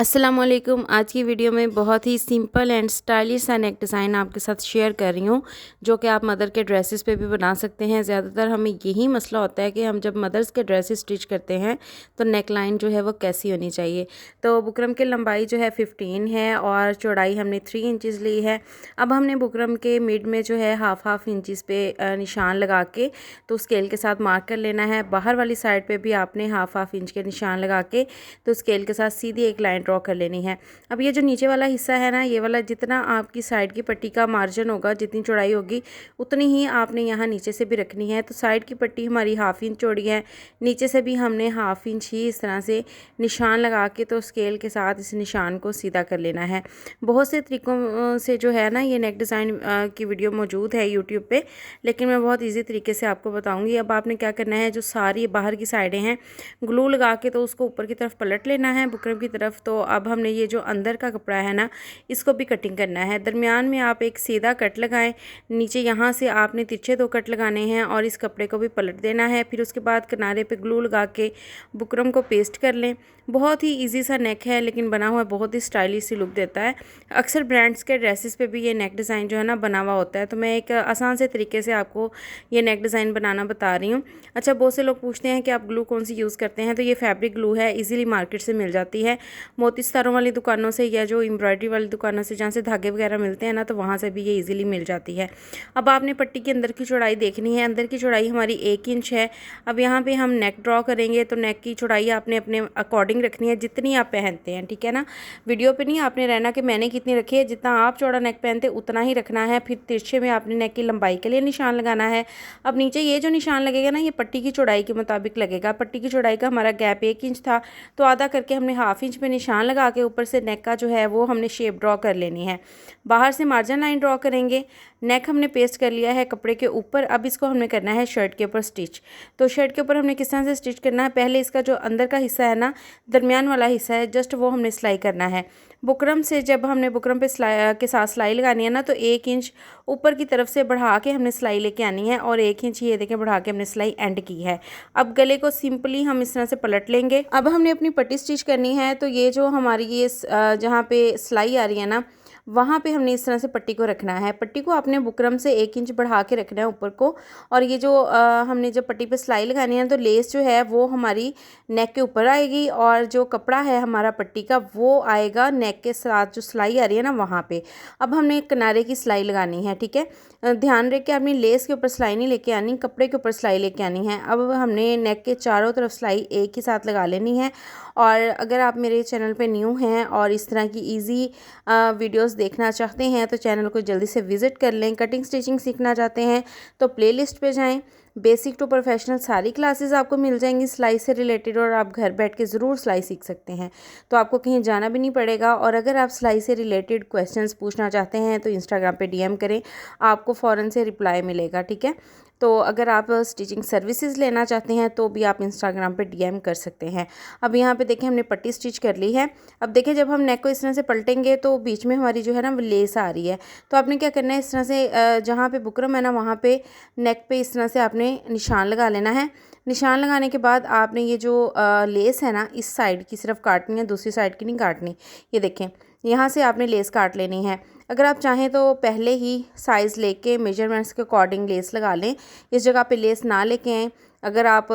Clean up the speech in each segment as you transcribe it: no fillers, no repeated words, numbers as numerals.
अस्सलाम वालेकुम। आज की वीडियो में बहुत ही सिंपल एंड स्टाइलिश सा नेक डिज़ाइन आपके साथ शेयर कर रही हूँ, जो कि आप मदर के ड्रेसेस पे भी बना सकते हैं। ज़्यादातर हमें यही मसला होता है कि हम जब मदर्स के ड्रेसेस स्टिच करते हैं तो नेक लाइन जो है वो कैसी होनी चाहिए। तो बुकरम की लंबाई जो है 15 है और चौड़ाई हमने 3 इंचज़ ली है। अब हमने बुकरम के मिड में जो है हाफ इंचज़ पे निशान लगा के तो स्केल के साथ मार्क कर लेना है। बाहर वाली साइड पर भी आपने हाफ इंच के निशान लगा के तो स्केल के साथ सीधी एक लाइन ड्रॉ कर लेनी है। अब ये जो नीचे वाला हिस्सा है ना, ये वाला जितना आपकी साइड की पट्टी का मार्जिन होगा, जितनी चौड़ाई होगी उतनी ही आपने यहाँ नीचे से भी रखनी है। तो साइड की पट्टी हमारी हाफ इंच चौड़ी है, नीचे से भी हमने हाफ इंच ही इस तरह से निशान लगा के तो स्केल के साथ इस निशान को सीधा कर लेना है। बहुत से तरीक़ों से जो है ना ये नेक डिज़ाइन की वीडियो मौजूद है यूट्यूब पे, लेकिन मैं बहुत ईजी तरीके से आपको बताऊँगी। अब आपने क्या करना है, जो सारी बाहर की साइडें हैं ग्लू लगा के तो उसको ऊपर की तरफ पलट लेना है बुकरम की तरफ। तो अब हमने ये जो अंदर का कपड़ा है ना, इसको भी कटिंग करना है। दरमियान में आप एक सीधा कट लगाएं, नीचे यहाँ से आपने तिरछे 2 कट लगाने हैं और इस कपड़े को भी पलट देना है। फिर उसके बाद किनारे पे ग्लू लगा के बुकरम को पेस्ट कर लें। बहुत ही इजी सा नेक है, लेकिन बना हुआ बहुत ही स्टाइलिश सी लुक देता है। अक्सर ब्रांड्स के ड्रेसेस पे भी ये नेक डिज़ाइन जो है ना बना हुआ होता है। तो मैं एक आसान से तरीके से आपको ये नेक डिज़ाइन बनाना बता रही हूँ। अच्छा, बहुत से लोग पूछते हैं कि आप ग्लू कौन सी यूज़ करते हैं, तो ये फैब्रिक ग्लू है, इजीली मार्केट से मिल जाती है। मोती सितारों वाली दुकानों से या जो एम्ब्रॉयडरी वाली दुकानों से, जहाँ से धागे वगैरह मिलते हैं ना, तो वहाँ से भी ये इजीली मिल जाती है। अब आपने पट्टी के अंदर की चौड़ाई देखनी है। अंदर की चौड़ाई हमारी 1 इंच है। अब यहाँ पे हम नेक ड्रॉ करेंगे तो नेक की चौड़ाई आपने अपने अकॉर्डिंग रखनी है, जितनी आप पहनते हैं, ठीक है ना। वीडियो पे नहीं आपने रहना कि मैंने कितनी रखी है, जितना आप चौड़ा नेक पहनते उतना ही रखना है। फिर तिरछे में आपने नेक की लंबाई के लिए निशान लगाना है। अब नीचे ये जो निशान लगेगा ना, ये पट्टी की चौड़ाई के मुताबिक लगेगा। पट्टी की चौड़ाई का हमारा गैप 1 इंच था, तो आधा करके हमने हाफ इंच पे निशान लगा के ऊपर से नेक का जो है वो हमने शेप ड्रॉ कर लेनी है। बाहर से मार्जिन लाइन ड्रॉ करेंगे। नेक हमने पेस्ट कर लिया है कपड़े के ऊपर। अब इसको हमने करना है शर्ट के ऊपर स्टिच। तो शर्ट के ऊपर हमने किस तरह से स्टिच करना है, पहले इसका जो अंदर का हिस्सा है ना, दरमियान वाला हिस्सा है, जस्ट वो हमने सिलाई करना है। बुकरम से जब हमने बुकरम पे सिलाई के साथ सिलाई लगानी है ना, तो 1 इंच ऊपर की तरफ से बढ़ा के हमने सिलाई लेके आनी है और 1 इंच ये देखें बढ़ा के हमने सिलाई एंड की है। अब गले को सिंपली हम इस तरह से पलट लेंगे। अब हमने अपनी पट्टी स्टिच करनी है, तो ये जो हमारी ये जहाँ पे सिलाई आ रही है ना, वहाँ पे हमने इस तरह से पट्टी को रखना है। पट्टी को आपने बुकरम से 1 इंच बढ़ा के रखना है ऊपर को। और ये जो हमने जब पट्टी पे सिलाई लगानी है, तो लेस जो है वो हमारी नेक के ऊपर आएगी और जो कपड़ा है हमारा पट्टी का वो आएगा नेक के साथ, जो सिलाई आ रही है ना वहाँ पे। अब हमने किनारे की सिलाई लगानी है, ठीक है। ध्यान रख के आपने लेस के ऊपर सिलाई नहीं लेके आनी, कपड़े के ऊपर सिलाई लेके आनी है। अब हमने नेक के चारों तरफ सिलाई एक ही साथ लगा लेनी है। और अगर आप मेरे चैनल पे न्यू हैं और इस तरह की इजी वीडियोस देखना चाहते हैं तो चैनल को जल्दी से विज़िट कर लें। कटिंग स्टिचिंग सीखना चाहते हैं तो प्लेलिस्ट पे जाएं। बेसिक टू प्रोफेशनल सारी क्लासेस आपको मिल जाएंगी सिलाई से रिलेटेड, और आप घर बैठ के ज़रूर सिलाई सीख सकते हैं। तो आपको कहीं जाना भी नहीं पड़ेगा। और अगर आप सिलाई से रिलेटेड क्वेश्चंस पूछना चाहते हैं तो इंस्टाग्राम पे डीएम करें, आपको फ़ौरन से रिप्लाई मिलेगा, ठीक है। तो अगर आप स्टिचिंग सर्विसेज लेना चाहते हैं तो भी आप इंस्टाग्राम पे डीएम कर सकते हैं। अब यहाँ पे देखें हमने पट्टी स्टिच कर ली है। अब देखें जब हम नेक को इस तरह से पलटेंगे तो बीच में हमारी जो है ना वो लेस आ रही है। तो आपने क्या करना है, इस तरह से जहाँ पे बुकरम है ना वहाँ पे नेक पे इस तरह से आपने निशान लगा लेना है। निशान लगाने के बाद आपने ये जो लेस है ना, इस साइड की सिर्फ काटनी है, दूसरी साइड की नहीं काटनी। ये देखें यहाँ से आपने लेस काट लेनी है। अगर आप चाहें तो पहले ही साइज़ लेके मेजरमेंट्स के अकॉर्डिंग लेस लगा लें। इस जगह पे लेस ना लेके आएँ। अगर आप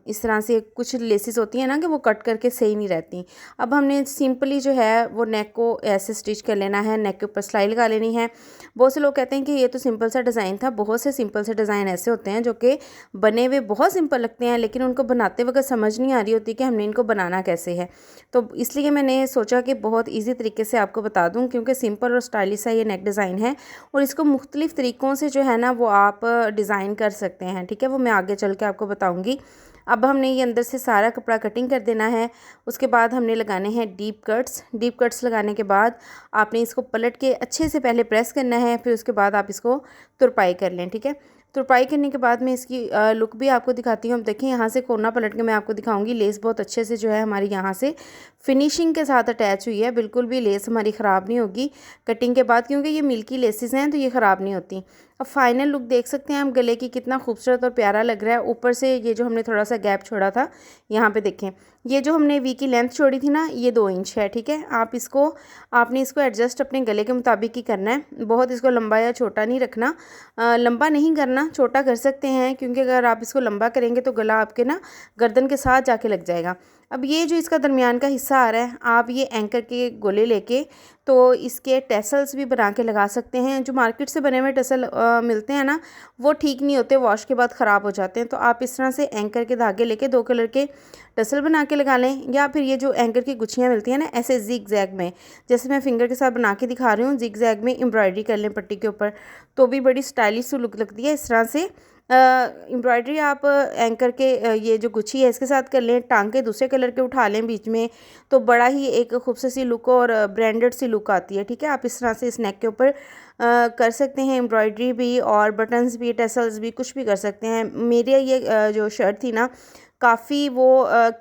इस तरह से, कुछ लेसेस होती हैं ना कि वो कट करके सही नहीं रहती। अब हमने सिंपली जो है वो नेक को ऐसे स्टिच कर लेना है, नेक के ऊपर सिलाई लगा लेनी है। बहुत से लोग कहते हैं कि ये तो सिंपल सा डिज़ाइन था। बहुत से सिंपल से डिज़ाइन ऐसे होते हैं जो कि बने हुए बहुत सिंपल लगते हैं, लेकिन उनको बनाते वक्त समझ नहीं आ रही होती कि हमने इनको बनाना कैसे है। तो इसलिए मैंने सोचा कि बहुत ईजी तरीके से आपको बता दूँ, क्योंकि सिंपल और स्टाइलिश सा ये नेक डिज़ाइन है और इसको मुख्तलिफ़ तरीक़ों से जो है ना वो आप डिज़ाइन कर सकते हैं, ठीक है। वो मैं आगे चल के आपको बताऊंगी। अब हमने ये अंदर से सारा कपड़ा कटिंग कर देना है। उसके बाद हमने लगाने हैं डीप कट्स। डीप कट्स लगाने के बाद आपने इसको पलट के अच्छे से पहले प्रेस करना है, फिर उसके बाद आप इसको तुरपाई कर लें, ठीक है। तुरपाई करने के बाद मैं इसकी लुक भी आपको दिखाती हूँ। अब देखिए यहाँ से कोना पलट के मैं आपको दिखाऊंगी। लेस बहुत अच्छे से जो है हमारी यहाँ से फिनिशिंग के साथ अटैच हुई है। बिल्कुल भी लेस हमारी ख़राब नहीं होगी कटिंग के बाद, क्योंकि ये मिल्की लेसेस हैं तो ये ख़राब नहीं होती। अब फाइनल लुक देख सकते हैं हम गले की, कितना खूबसूरत और प्यारा लग रहा है। ऊपर से ये जो हमने थोड़ा सा गैप छोड़ा था, यहाँ पे देखें, ये जो हमने वी की लेंथ छोड़ी थी ना, ये 2 इंच है, ठीक है। आपने इसको एडजस्ट अपने गले के मुताबिक ही करना है, बहुत इसको लंबा या छोटा नहीं रखना। लंबा नहीं करना, छोटा कर सकते हैं, क्योंकि अगर आप इसको लंबा करेंगे तो गला आपके ना गर्दन के साथ जाके लग जाएगा। अब ये जो इसका दरमियान का हिस्सा आ रहा है, आप ये एंकर के गोले लेके तो इसके टैसल्स भी बना के लगा सकते हैं। जो मार्केट से बने हुए टसल मिलते हैं ना, वो ठीक नहीं होते, वॉश के बाद ख़राब हो जाते हैं। तो आप इस तरह से एंकर के धागे लेके 2 कलर के टसल बना के लगा लें, या फिर ये जो एंकर की गुच्छियाँ मिलती हैं ना, ऐसे जिग जैग में, जैसे मैं फिंगर के साथ बना के दिखा रही हूँ, जिग जैग में एम्ब्रॉयडरी कर लें पट्टी के ऊपर, तो भी बड़ी स्टाइलिश लुक लगती है। इस तरह से एम्ब्रॉयडरी आप एंकर के ये जो गुच्छी है इसके साथ कर लें, टांके दूसरे कलर के उठा लें बीच में, तो बड़ा ही एक खूबसूरत सी लुक और ब्रांडेड सी लुक आती है, ठीक है। आप इस तरह से इस नेक के ऊपर कर सकते हैं एम्ब्रॉयडरी भी, और बटन्स भी, टैसल्स भी, कुछ भी कर सकते हैं। मेरे ये जो शर्ट थी ना, काफ़ी वो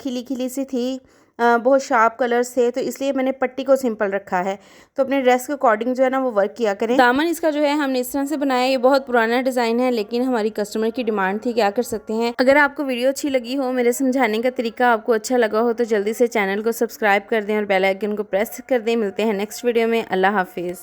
खिली खिली सी थी, बहुत शार्प कलर्स थे, तो इसलिए मैंने पट्टी को सिंपल रखा है। तो अपने ड्रेस के अकॉर्डिंग जो है ना वो वर्क किया करें। दामन इसका जो है हमने इस तरह से बनाया, ये बहुत पुराना डिज़ाइन है, लेकिन हमारी कस्टमर की डिमांड थी, क्या कर सकते हैं। अगर आपको वीडियो अच्छी लगी हो, मेरे समझाने का तरीका आपको अच्छा लगा हो, तो जल्दी से चैनल को सब्सक्राइब कर दें और बेल आइकन को प्रेस कर दें। मिलते हैं नेक्स्ट वीडियो में। अल्लाह हाफिज़।